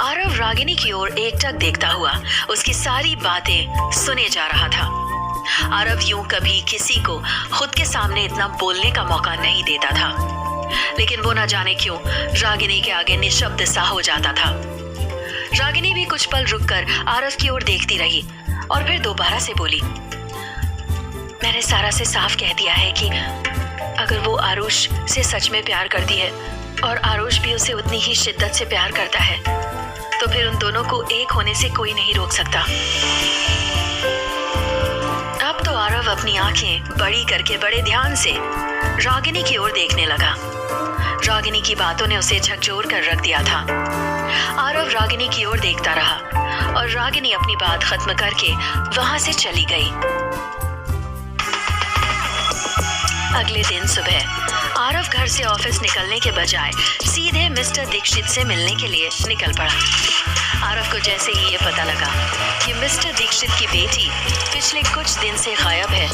आरव रागिनी की ओर एकटक देखता हुआ उसकी सारी बातें सुने जा रहा था। आरव यूं कभी किसी को खुद के सामने इतना बोलने का मौका नहीं देता था, लेकिन वो न जाने क्यों रागिनी के आगे निशब्द सा हो जाता था। रागिनी भी कुछ पल रुककर आरव की ओर देखती रही और फिर दोबारा से बोली, मैंने सारा से साफ कह दिया है कि अगर वो आरुष से सच में प्यार करती है और आरुष भी उसे उतनी ही शिद्दत से प्यार करता है, तो फिर उन दोनों को एक होने से कोई नहीं रोक सकता। अब तो आरव अपनी आंखें बड़ी करके बड़े ध्यान से रागिनी की ओर देखने लगा। रागिनी की बातों ने उसे झकझोर कर रख दिया था। आरव रागिनी की ओर देखता रहा और रागिनी अपनी बात खत्म करके वहां से चली गई। अगले दिन सुबह आरव घर से ऑफिस निकलने के बजाय सीधे मिस्टर दीक्षित से मिलने के लिए निकल पड़ा। आरव को जैसे ही ये पता लगा कि मिस्टर दीक्षित की बेटी पिछले कुछ दिन से गायब है,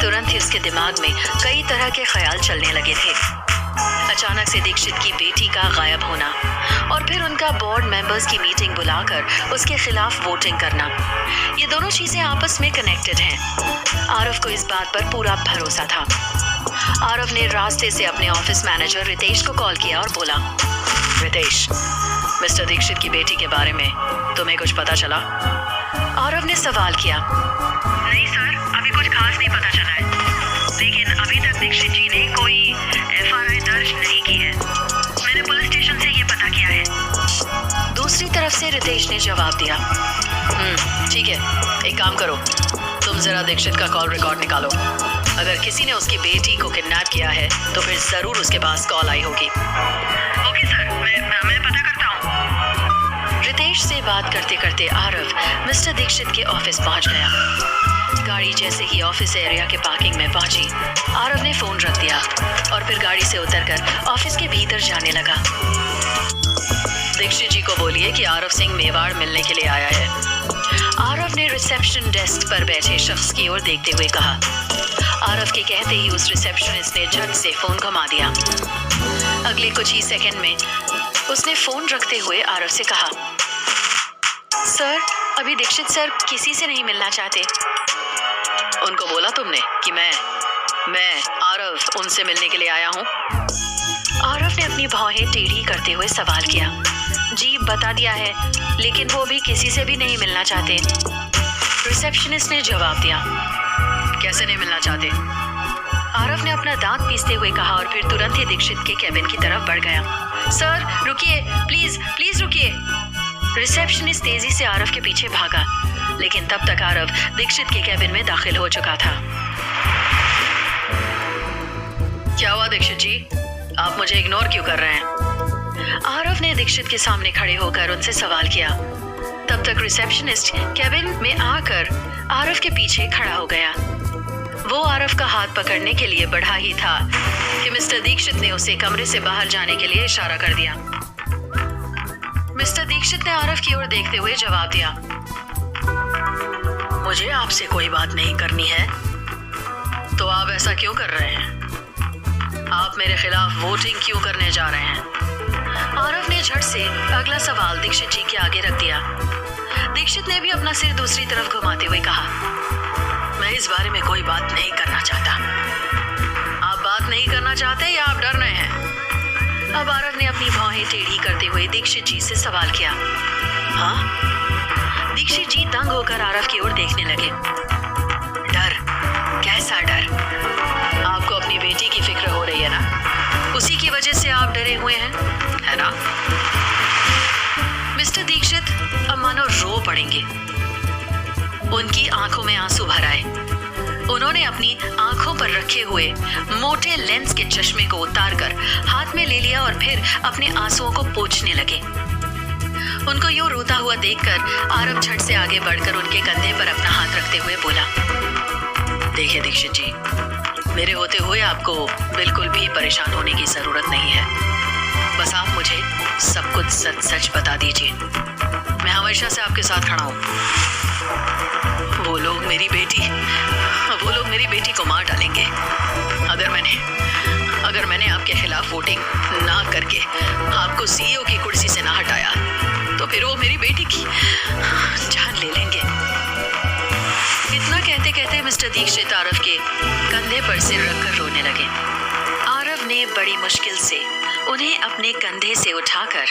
तुरंत ही उसके दिमाग में कई तरह के ख्याल चलने लगे थे। अचानक से दीक्षित की बेटी का गायब होना और फिर उनका बोर्ड मेंबर्स की मीटिंग बुलाकर उसके खिलाफ वोटिंग करना, ये दोनों चीजें आपस में कनेक्टेड हैं। आरव को इस बात पर पूरा भरोसा था। आरव ने रास्ते से अपने ऑफिस मैनेजर रितेश को कॉल किया और बोला, रितेश, मिस्टर दीक्षित की बेटी के बारे में तुम्हें कुछ पता चला? आरव ने सवाल किया। नहीं सर, अभी कुछ खास नहीं पता चला है, लेकिन अभी तक दीक्षित जी ने कोई एफआईआर दर्ज नहीं की है। मैंने पुलिस स्टेशन से ये पता किया है। दूसरी तरफ से रितेश ने जवाब दिया, ठीक है, एक काम करो, तुम जरा दीक्षित का कॉल रिकॉर्ड निकालो। अगर किसी ने उसकी बेटी को किडनैप किया है तो फिर जरूर उसके पास कॉल आई होगी। ओके सर, मैं पता करता हूँ। रितेश से बात करते करते आरव मिस्टर दीक्षित के ऑफिस पहुंच गया। गाड़ी जैसे ही ऑफिस एरिया के पार्किंग में पहुंची, आरव ने फोन रख दिया और फिर गाड़ी से उतरकर ऑफिस के भीतर जाने लगा। दीक्षित जी को बोलिए कि आरव सिंह मेवाड़ मिलने के लिए आया है। आरव ने रिसेप्शन डेस्क पर बैठे शख्स की ओर देखते हुए कहा। आरव के कहते ही उस रिसेप्शनिस्ट ने झट से फोन घुमा दिया। अगले कुछ ही सेकंड में उसने फोन रखते हुए आरव से कहा, सर, अभी दीक्षित सर किसी से नहीं मिलना चाहते। उनको बोला तुमने कि मैं आरव उनसे मिलने के लिए आया हूँ? आरव ने अपनी भौहें टेढ़ी करते हुए सवाल किया। जी, बता दिया है, लेकिन वो भी किसी से भी नहीं मिलना चाहते। रिसेप्शनिस्ट ने जवाब दिया। कैसे नहीं मिलना चाहते? आरव ने अपना दांत पीसते हुए कहा और फिर तुरंत ही दीक्षित के कैबिन की तरफ बढ़ गया। सर रुकिए, प्लीज रुकिए। रिसेप्शनिस्ट तेजी से आरव के पीछे भागा, लेकिन तब तक आरव दीक्षित के कैबिन में दाखिल हो चुका था। क्या हुआ दीक्षित जी, आप मुझे इग्नोर क्यों कर रहे हैं? आरव ने दीक्षित के सामने खड़े होकर उनसे सवाल किया। तब तक रिसेप्शनिस्ट कैबिन में आकर आरव के पीछे खड़ा हो गया। वो आरव का हाथ पकड़ने के लिए बढ़ा ही था कि मिस्टर दीक्षित ने उसे कमरे से बाहर जाने के लिए इशारा कर दिया। मिस्टर दीक्षित ने आरव की ओर देखते हुए जवाब दिया, मुझे आपसे कोई बात नहीं करनी है। तो आप ऐसा क्यों कर रहे हैं? आप मेरे खिलाफ वोटिंग क्यों करने जा रहे हैं? आरव ने झट से अगला सवाल दीक्षित जी के आगे रख दिया। दीक्षित ने भी अपना सिर दूसरी तरफ घुमाते हुए कहा, मैं इस बारे में कोई बात नहीं करना चाहता। आप बात नहीं करना चाहते या आप डर रहे हैं? अब आरव ने अपनी भौहें टेढ़ी करते हुए दीक्षित जी से सवाल किया। हाँ? दीक्षित जी दंग होकर आरव की ओर देखने लगे। डर? कैसा डर? आपको अपनी बेटी की फिक्र हो रही है ना, उसी की वजह से आप डरे हुए हैं, है ना? मिस्टर दीक्षित अब मानो रो पड़ेंगे। उनकी आंखों में आंसू भर आए। उन्होंने अपनी आंखों पर रखे हुए मोटे लेंस के चश्मे को उतारकर हाथ में ले लिया और फिर अपने आंसुओं को पोंछने लगे। उनको यूं रोता हुआ देखकर आरव झट से आगे बढ़कर उनके कंधे पर अपना हाथ रखते हुए बोला, देखिए दीक्षित जी, मेरे होते हुए आपको बिल्कुल भी परेशान होने की जरूरत नहीं है। बस आप मुझे सब कुछ सच सच बता दीजिए। मैं हमेशा से आपके साथ खड़ा हूँ। वो लोग मेरी बेटी को मार डालेंगे। अगर मैंने आपके खिलाफ वोटिंग ना करके आपको सीईओ की कुर्सी से ना हटाया, तो फिर वो मेरी बेटी की जान ले लेंगे। इतना कहते कहते मिस्टर दीक्षित आरव के कंधे पर सिर रखकर रोने लगे। आरव ने बड़ी मुश्किल से उन्हें अपने कंधे से उठाकर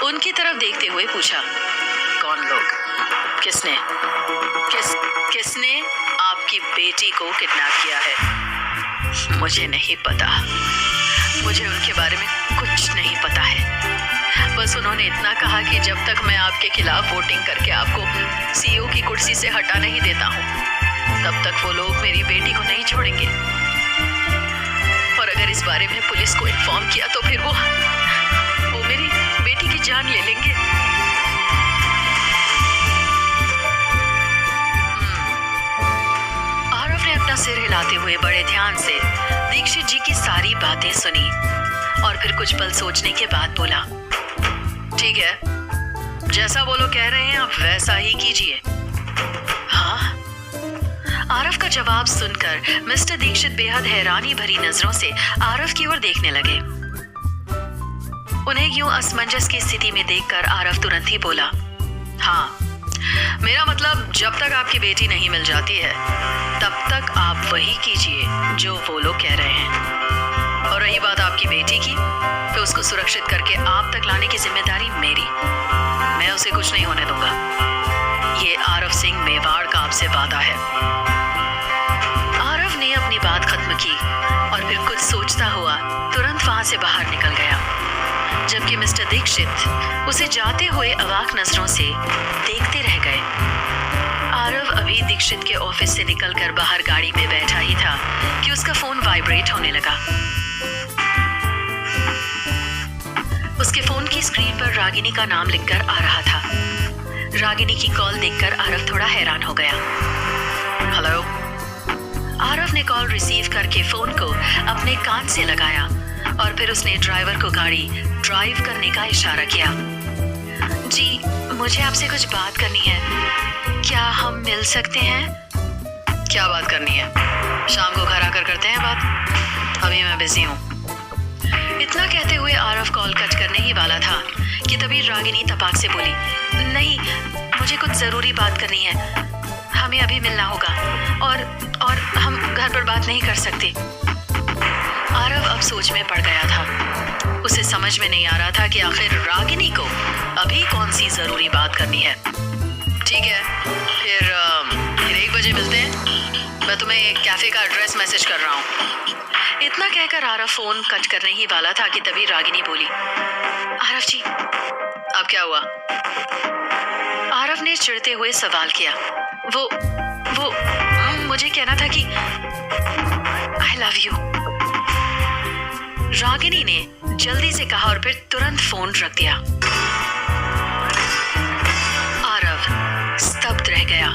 उनकी तरफ देखते हुए पूछा, कौन लोग? किसने आपकी बेटी को किडनैप किया है? मुझे नहीं पता, मुझे उनके बारे में कुछ नहीं पता है। बस उन्होंने इतना कहा कि जब तक मैं आपके खिलाफ वोटिंग करके आपको सीईओ की कुर्सी से हटा नहीं देता हूँ, तब तक वो लोग मेरी बेटी को नहीं छोड़ेंगे। और अगर इस बारे में पुलिस को इन्फॉर्म किया तो फिर वो मेरी बेटी की जान ले लेंगे। आरव ने अपना सिर हिलाते हुए बड़े ध्यान से दीक्षित जी की सारी बातें सुनी और फिर कुछ पल सोचने के बाद बोला, ठीक है, जैसा वो लोग कह रहे हैं आप वैसा ही कीजिए। हाँ? आरव का जवाब सुनकर मिस्टर दीक्षित बेहद हैरानी भरी नजरों से आरव की ओर देखने लगे। उन्हें यूं असमंजस की स्थिति में देखकर आरव तुरंत ही बोला, हाँ, मेरा मतलब जब तक आपकी बेटी नहीं मिल जाती है तब तक आप वही कीजिए जो वो लोग कह रहे हैं। और रही बात आपकी बेटी की, तो उसको सुरक्षित करके आप तक लाने की जिम्मेदारी मेरी। मैं उसे कुछ नहीं होने दूंगा। ये आरव सिंह मेवाड़ का आपसे वादा है। आरव ने अपनी बात खत्म की और फिर कुछ सोचता हुआ तुरंत वहां से बाहर निकल गया, जबकि मिस्टर दीक्षित उसे जाते हुए अवाक नजरों से देखते रह गए। आरव अभी दीक्षित के ऑफिस से निकलकर बाहर गाड़ी में बैठा ही था कि उसका फोन वाइब्रेट होने लगा। उसके फोन की स्क्रीन पर रागिनी का नाम लिखकर आ रहा था। रागिनी की कॉल देखकर आरव थोड़ा हैरान हो गया। हेलो। आरव ने कॉल रिसीव करके फोन को अपने कान से लगाया और फिर उसने ड्राइवर को गाड़ी ड्राइव करने का इशारा किया। जी, मुझे आपसे कुछ बात करनी है, क्या हम मिल सकते हैं? क्या बात करनी है? शाम को घर आकर करते हैं बात, अभी मैं बिजी हूँ। इतना कहते हुए आरव कॉल कट करने ही वाला था कि तभी रागिनी तपाक से बोली, नहीं, मुझे कुछ जरूरी बात करनी है, हमें अभी मिलना होगा और हम घर पर बात नहीं कर सकते। आरव अब सोच में पड़ गया था। उसे समझ में नहीं आ रहा था कि आखिर रागिनी को अभी कौन सी जरूरी बात करनी है। ठीक है, फिर 1 बजे मिलते हैं। मैं तुम्हें एक कैफे का एड्रेस मैसेज कर रहा हूँ। इतना कहकर आरव फोन कट करने ही वाला था कि तभी रागिनी बोली, आरव जी, अब क्या हुआ? आरव ने चिढ़ते हुए सवाल किया। वो मुझे कहना था कि आई लव यू। रागिनी ने जल्दी से कहा और फिर तुरंत फोन रख दिया। आरव स्तब्ध रह गया।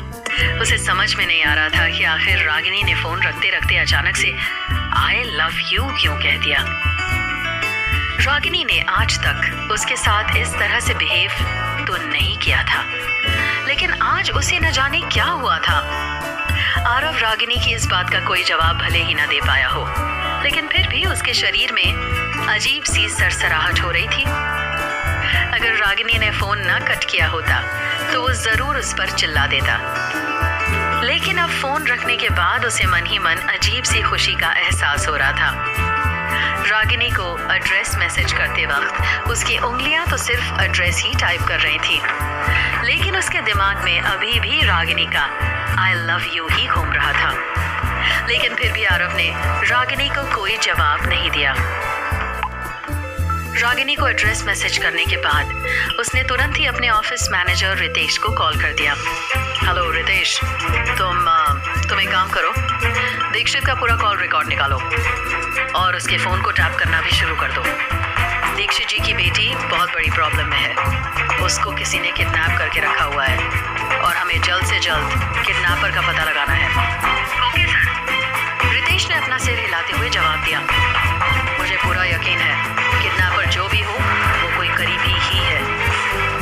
उसे समझ में नहीं आ रहा था कि आखिर रागिनी ने फोन रखते रखते अचानक से आई लव यू क्यों कह दिया। रागिनी ने आज तक उसके साथ इस तरह से बिहेव तो नहीं किया था, लेकिन आज उसे न जाने क्या हुआ था। आरव रागिनी की इस बात का कोई जवाब भले ही न दे पाया हो, लेकिन फिर भी उसके शरीर में अजीब सी सरसराहट हो रही थी। अगर रागिनी ने फोन न कट किया होता तो वो जरूर उस पर चिल्ला देता, लेकिन अब फोन रखने के बाद उसे मन ही मन अजीब सी खुशी का एहसास हो रहा था। रागिनी को एड्रेस मैसेज करते वक्त उसकी उंगलियां तो सिर्फ एड्रेस ही टाइप कर रही थी, लेकिन उसके दिमाग में अभी भी रागिनी का आई लव यू ही घूम रहा था। लेकिन फिर भी आरव ने रागिनी को कोई जवाब नहीं दिया। रागिनी को एड्रेस मैसेज करने के बाद उसने तुरंत ही अपने ऑफिस मैनेजर रितेश को कॉल कर दिया। हेलो रितेश, तुम एक काम करो, दीक्षित का पूरा कॉल रिकॉर्ड निकालो और उसके फोन को टैप करना भी शुरू कर दो। दीक्षित जी की बेटी बहुत बड़ी प्रॉब्लम में है, उसको किसी ने किडनैप करके रखा हुआ है और हमें जल्द से जल्द किडनैपर का पता लगाना है। Okay sir. रितेश ने अपना सिर हिलाते हुए जवाब दिया। मुझे पूरा यकीन है किडनैपर जो भी हो वो कोई करीबी ही है,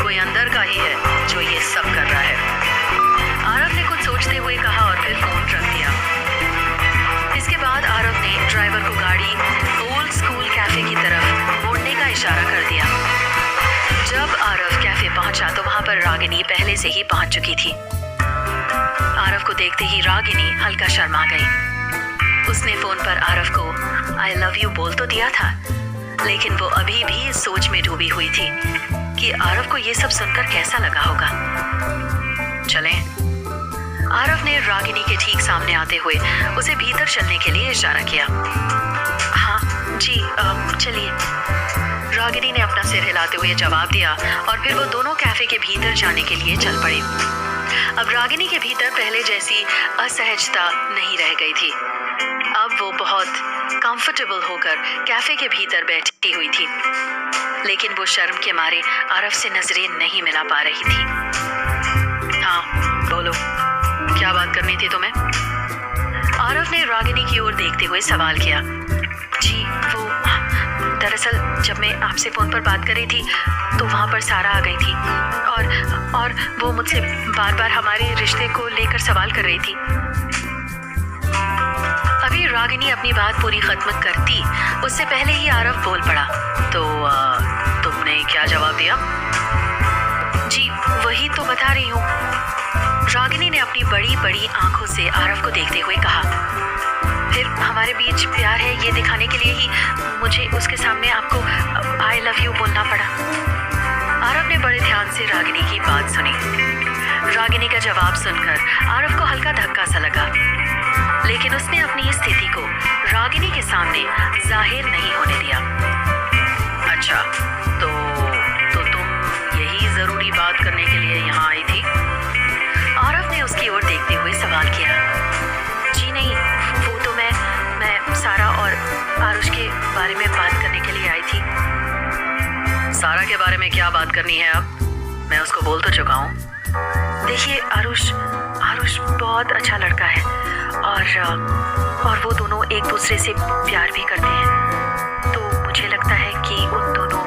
कोई अंदर का ही है जो ये सब कर रहा है। आरव ने कुछ सोचते हुए कहा और फिर फोन रख दिया। इसके बाद आरव ने ड्राइवर को गाड़ी ओल्ड स्कूल कैफे की तरफ मोड़ने का इशारा कर दिया। जब जब आरव कैफे पहुंचा तो वहां पर रागिनी पहले से ही पहुंच चुकी थी। आरव को देखते ही रागिनी हल्का शर्मा गई। उसने फोन पर आरव को आई लव यू बोल तो दिया था, लेकिन वो अभी भी इस सोच में डूबी हुई थी कि आरव को ये सब सुनकर कैसा लगा होगा। चलें। आरव ने रागिनी के ठीक सामने आते हुए उसे भीतर चलने के लिए इशारा किया। हाँ जी चलिए, रागिनी ने अपना सिर हिलाते हुए जवाब दिया और फिर वो दोनों कैफे के भीतर जाने के लिए चल पड़ी। अब रागिनी के भीतर पहले जैसी असहजता नहीं रह गई थी। अब वो बहुत कंफर्टेबल होकर कैफे के भीतर बैठी हुई थी, लेकिन वो शर्म के मारे आरव से नजरें नहीं मिला पा रही थी। हाँ बोलो, क्या बात करनी थी तुम्हें? आरव ने रागिनी की ओर देखते हुए सवाल किया। जी वो दरअसल जब मैं आपसे फोन पर बात कर रही थी तो वहां पर सारा आ गई थी और वो मुझसे बार बार हमारे रिश्ते को लेकर सवाल कर रही थी। अभी रागिनी अपनी बात पूरी खत्म करती उससे पहले ही आरव बोल पड़ा। तो तुमने क्या जवाब दिया? जी वही तो बता रही हूँ, रागिनी ने अपनी बड़ी बड़ी आंखों से आरव को देखते हुए कहा। फिर हमारे बीच प्यार है ये दिखाने के लिए ही मुझे उसके सामने आपको आई लव यू बोलना पड़ा। आरव ने बड़े ध्यान से रागिनी की बात सुनी। रागिनी का जवाब सुनकर आरव को हल्का धक्का सा लगा, लेकिन उसने अपनी इस स्थिति को रागिनी के सामने जाहिर नहीं होने दिया। अच्छा तो तुम यही जरूरी बात करने के लिए यहाँ आई थी? आरव ने उसकी ओर देखते हुए सवाल किया। जी नहीं, वो तो मैं सारा और आरुष के बारे में बात करने के लिए आई थी। सारा के बारे में क्या बात करनी है? अब मैं उसको बोल तो चुका हूँ। देखिए आरुष बहुत अच्छा लड़का है और वो दोनों एक दूसरे से प्यार भी करते हैं, तो मुझे लगता है कि उन दोनों।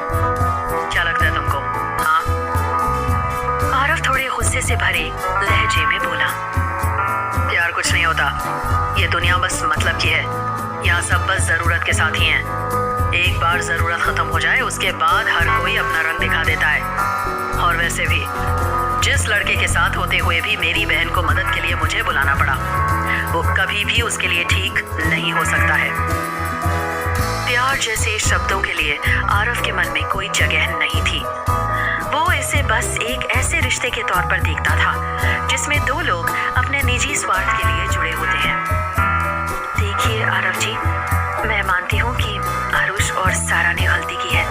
क्या लगता है तुमको? हाँ? आरव थोड़े गुस्से से भरे लहजे में बोला। प्यार कुछ नहीं होता, ये दुनिया बस मतलब की है। यहाँ सब बस जरूरत के साथ ही हैं। एक बार जरूरत खत्म हो जाए उसके बाद हर कोई अपना रंग दिखा देता है। और वैसे भी जिस लड़के के साथ होते हुए भी मेरी बहन को मदद के लिए मुझे बुलाना पड़ा, वो कभी भी उसके लिए ठीक नहीं हो सकता है। प्यार जैसे शब्दों के लिए आरव के मन में कोई जगह नहीं थी। वो इसे बस एक ऐसे रिश्ते के तौर पर देखता था जिसमें दो लोग अपने निजी स्वार्थ के लिए जुड़े होते हैं। देखिए आरव जी, मैं मानती हूँ कि आरुष और सारा ने गलती की है,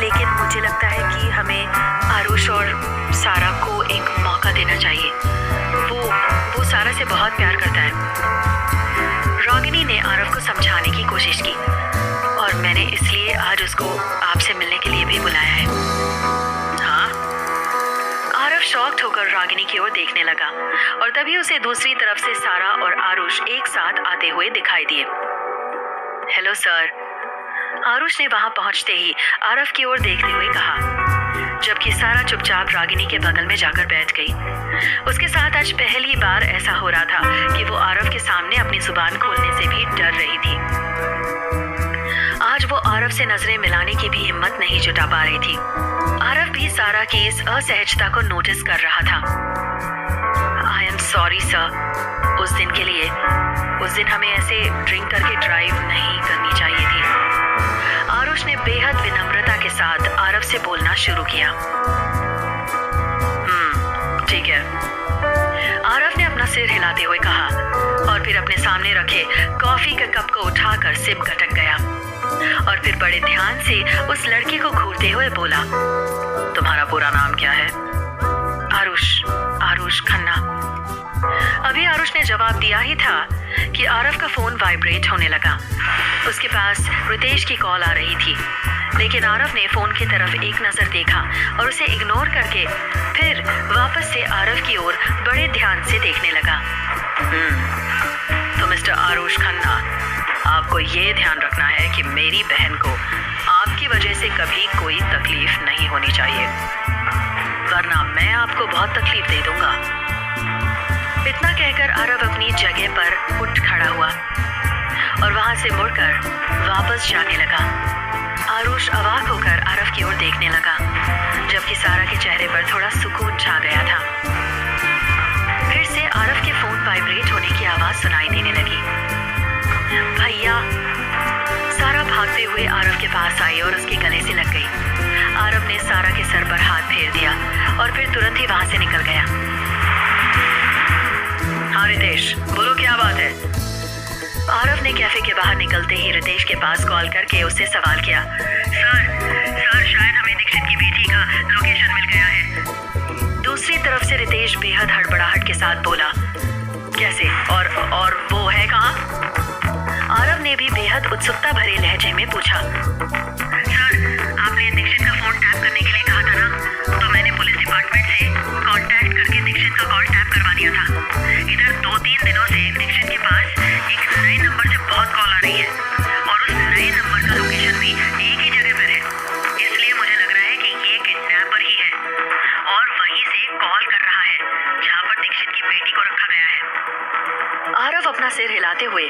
लेकिन मुझे लगता है कि हमें आरुष और सारा को एक मौका देना चाहिए। वो सारा से बहुत प्यार करता है। रागिनी ने आरव को समझाने की कोशिश की और मैंने इसलिए आज उसको आपसे मिलने के लिए भी बुलाया है। हाँ? आरव शॉक्ड होकर रागिनी की ओर देखने लगा और तभी उसे दूसरी तरफ से सारा और आरुष एक साथ आते हुए दिखाई दिए। हेलो सर, आरुष ने वहां पहुंचते ही आरव की ओर देखते हुए कहा, जबकि सारा चुपचाप रागिनी के बगल में जाकर बैठ गई। उसके साथ आज पहली बार ऐसा हो रहा था कि वो आरव के सामने अपनी जुबान खोलने से भी डर रही थी। आज वो आरव से नजरें मिलाने की भी हिम्मत नहीं जुटा पा रही थी। आरव भी सारा की इस असहजता को नोटिस कर रहा था। आई एम सॉरी सर, उस दिन के लिए। उस दिन हमें ऐसे ड्रिंक करके ड्राइव नहीं करनी चाहिए थी। आरुष ने बेहद विनम्रता के साथ आरव से बोलना शुरू किया। ठीक है, आरव ने अपना सिर हिलाते हुए कहा और फिर अपने सामने रखे कॉफी का कप को उठाकर सिप गटक गया और फिर बड़े ध्यान से उस लड़के को घूरते हुए बोला, तुम्हारा पूरा नाम क्या है? आरुष खन्ना। अभी आरुष ने जवाब दिया ही था कि आरव का फोन वाइब्रेट होने लगा। उसके पास रितेश की कॉल आ रही थी, लेकिन आरव ने फोन की तरफ एक नजर देखा और उसे इग्नोर करके फिर वापस से आरव की ओर बड़े ध्यान से देखने लगा। तो मिस्टर आरुष खन्ना, आपको ये ध्यान रखना है कि मेरी बहन को आपकी वजह से कभी कोई तकलीफ नहीं होनी चाहिए, वरना मैं आपको बहुत तकलीफ दे दूंगा। इतना कहकर आरव अपनी जगह पर उठ खड़ा हुआ और वहां से मुड़कर वापस जाने लगा। आरुष अवाक होकर आरव की ओर देखने लगा, जबकि सारा के चेहरे पर थोड़ा सुकून छा गया था। फिर से आरव के फोन वाइब्रेट होने की आवाज सुनाई देने लगी। भैया। सारा भागते हुए आरव के पास आई और उसके गले से लग गई। आरव ने सारा के सर पर हाथ फेर दिया और फिर तुरंत ही वहां से निकल गया। हाँ रितेश, बोलो क्या बात है? आरव ने कैफे के बाहर निकलते ही रितेश के पास कॉल करके उससे सवाल किया। सर शायद हमें दीक्षित की बेटी का लोकेशन मिल गया है। दूसरी तरफ से रितेश बेहद हड़बड़ाहट के साथ बोला, कैसे और वो है कहाँ? आरव ने भी बेहद उत्सुकता भरे लहजे में पूछा। सर, आपने दीक्षित का फोन टैप करने के लिए कहा था ना, तो मैंने पुलिस डिपार्टमेंट से कांटेक्ट करके दीक्षित का कॉल टैप करवा दिया था। इधर 2-3 दिनों से दीक्षित के पास एक नए नंबर से बहुत कॉल आ रही है और उस नए नंबर का लोकेशन भी एक ही जगह पर है। इसलिए मुझे लग रहा है कि ये किडनैपर ही है और वहीं से कॉल कर रहा है जहाँ पर दीक्षित की बेटी को रखा गया है। आरव अपना सिर हिलाते हुए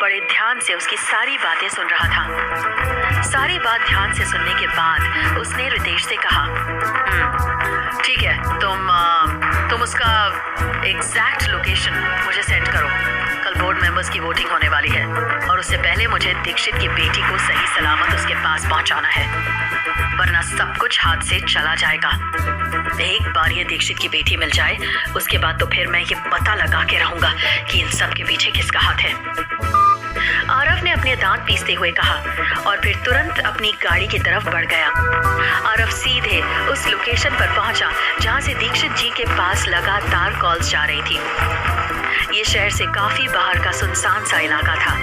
बड़े ध्यान से उसकी सारी बातें सुन रहा था। सारी बात ध्यान से सुनने के बाद उसने रितेश से कहा, ठीक है, तुम उसका एग्जैक्ट लोकेशन मुझे सेंड करो। कल बोर्ड मेंबर्स की वोटिंग होने वाली है और उससे पहले मुझे दीक्षित की बेटी को सही सलामत उसके पास पहुंचाना है, वरना सब कुछ हाथ से चला जाएगा। एक बार ये दीक्षित की बेटी मिल जाए, उसके बाद तो फिर मैं ये पता लगा के रहूंगा कि इन सब के पीछे किसका हाथ है। आरव ने अपने दांत पीसते हुए कहा और फिर तुरंत अपनी गाड़ी की तरफ बढ़ गया। आरव सीधे उस लोकेशन पर पहुंचा जहां से दीक्षित जी के पास लगातार कॉल्स जा रही थी। ये शहर से काफी बाहर का सुनसान सा इलाका था।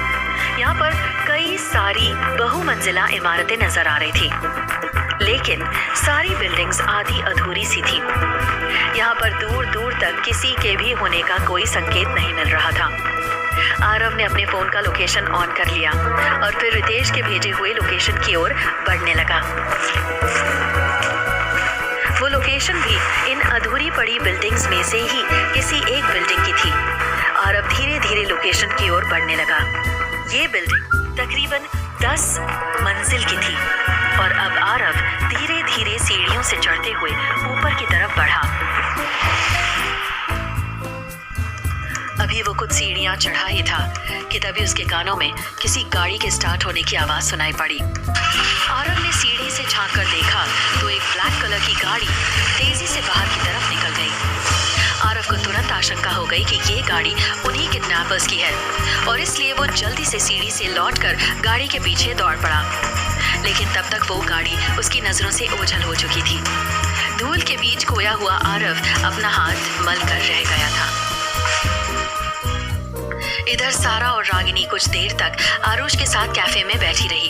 यहाँ पर कई सारी बहुमंजिला इमारतें नजर आ रही थी, लेकिन सारी बिल्डिंग्स आधी अधूरी सी थी। यहाँ पर दूर दूर तक किसी के भी होने का कोई संकेत नहीं मिल रहा था। आरव ने अपने फोन का लोकेशन ऑन कर लिया और फिर रितेश के भेजे हुए लोकेशन की ओर बढ़ने लगा। वो लोकेशन भी इन अधूरी पड़ी बिल्डिंग्स में से ही किसी एक बिल्डिंग की थी। आरव धीरे धीरे लोकेशन की ओर बढ़ने लगा। ये बिल्डिंग तकरीबन 10 मंजिल की थी और अब आरव धीरे धीरे सीढ़ियों से चढ़ते हुए ऊपर की तरफ बढ़ा। अभी वो कुछ सीढ़ियां चढ़ा ही था कि तभी उसके कानों में किसी गाड़ी के स्टार्ट होने की आवाज सुनाई पड़ी। आरव ने सीढ़ी से झांक कर देखा तो एक ब्लैक कलर की गाड़ी तेजी से बाहर की तरफ निकल गई। आरव को तुरंत आशंका हो गई कि ये गाड़ी उन्हीं किडनैपर्स की है और इसलिए वो जल्दी से सीढ़ी से लौटकर गाड़ी के पीछे दौड़ पड़ा। लेकिन तब तक वो गाड़ी उसकी नजरों से ओझल हो चुकी थी। धूल के बीच खोया हुआ आरव अपना हाथ मल कर रह गया था। इधर सारा और रागिनी कुछ देर तक आरुष के साथ कैफे में बैठी रही।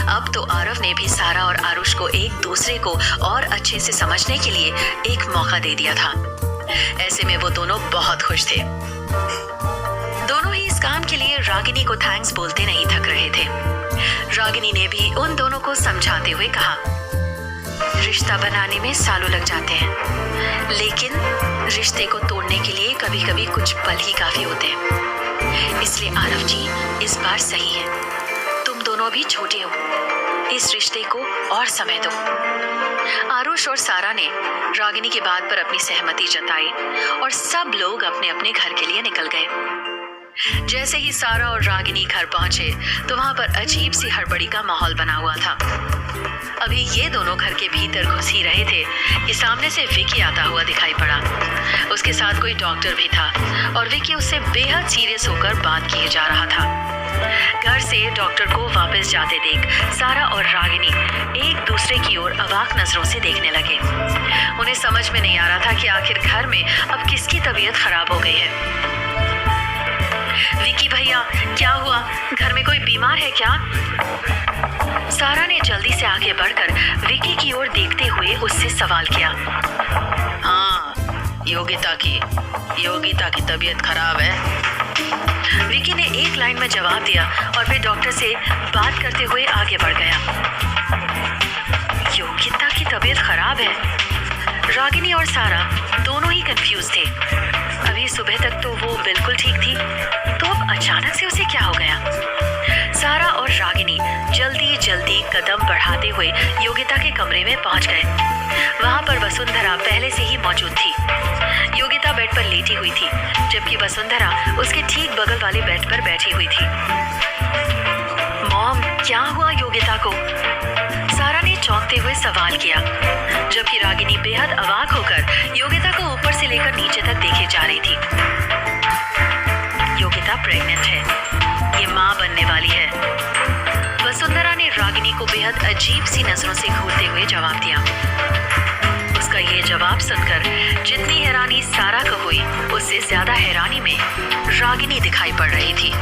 अब तो आरव ने भी सारा और आरुष को एक दूसरे को और अच्छे से समझने के लिए एक मौका दे दिया था। ऐसे में वो दोनों बहुत खुश थे। दोनों ही इस काम के लिए रागिनी को थैंक्स बोलते नहीं थक रहे थे। रागिनी ने भी उन दोनों को समझाते हुए कहा, रिश्ता बनाने में सालों लग जाते हैं, लेकिन रिश्ते को तोड़ने के लिए कभी कभी कुछ पल ही काफी होते हैं। इसलिए आरव जी, इस बार सही है, तुम दोनों भी छोटे हो, इस रिश्ते को और समय दो। आरुष और सारा ने रागिनी की बात पर अपनी सहमति जताई और सब लोग अपने अपने घर के लिए निकल गए। जैसे ही सारा और रागिनी घर पहुंचे तो वहां पर अजीब सी हड़बड़ी का माहौल बना हुआ था। अभी ये दोनों घर के भीतर घुस ही रहे थे कि सामने से विकी आता हुआ दिखाई पड़ा। उसके साथ कोई डॉक्टर भी था और विकी उससे बेहद सीरियस होकर बात किए जा रहा था। घर से डॉक्टर को वापस जाते देख सारा और रागिनी एक दूसरे की ओर अवाक नजरों से देखने लगे। उन्हें समझ में नहीं आ रहा था कि आखिर घर में अब किसकी तबीयत खराब हो गई है। विकी भैया, क्या हुआ? घर में कोई बीमार है क्या? सारा ने जल्दी से आगे बढ़कर विकी की ओर देखते हुए उससे सवाल किया। हाँ, योगिता की तबीयत खराब है। विकी ने एक लाइन में जवाब दिया और फिर डॉक्टर से बात करते हुए आगे बढ़ गया। योगिता की तबीयत खराब है? रागिनी और सारा दोनों ही कंफ्यूज थे। अभी सुबह तक तो वो बिल्कुल ठीक थी, तो अब अचानक से उसे क्या हो गया? सारा और रागिनी जल्दी जल्दी कदम बढ़ाते हुए योगिता के कमरे में पहुंच गए। वहां पर वसुंधरा पहले से ही मौजूद थी। योगिता बेड पर लेटी हुई थी, जबकि वसुंधरा उसके ठीक बगल वाले बेड पर बैठी हुई थी। मॉम, क्या हुआ योगिता को? सारा ने चौंकते हुए सवाल किया, जबकि रागिनी बेहद अवाक होकर योगिता को ऊपर से लेकर नीचे तक देखे जा रही थी। योगिता प्रेग्नेंट है, ये माँ बनने वाली है। वसुंधरा ने रागिनी को बेहद अजीब सी नजरों से घूरते हुए जवाब दिया। उसका ये जवाब सुनकर जितनी हैरानी सारा को हुई, उससे ज्यादा हैरानी में रागिनी दिखाई पड़ रही थी।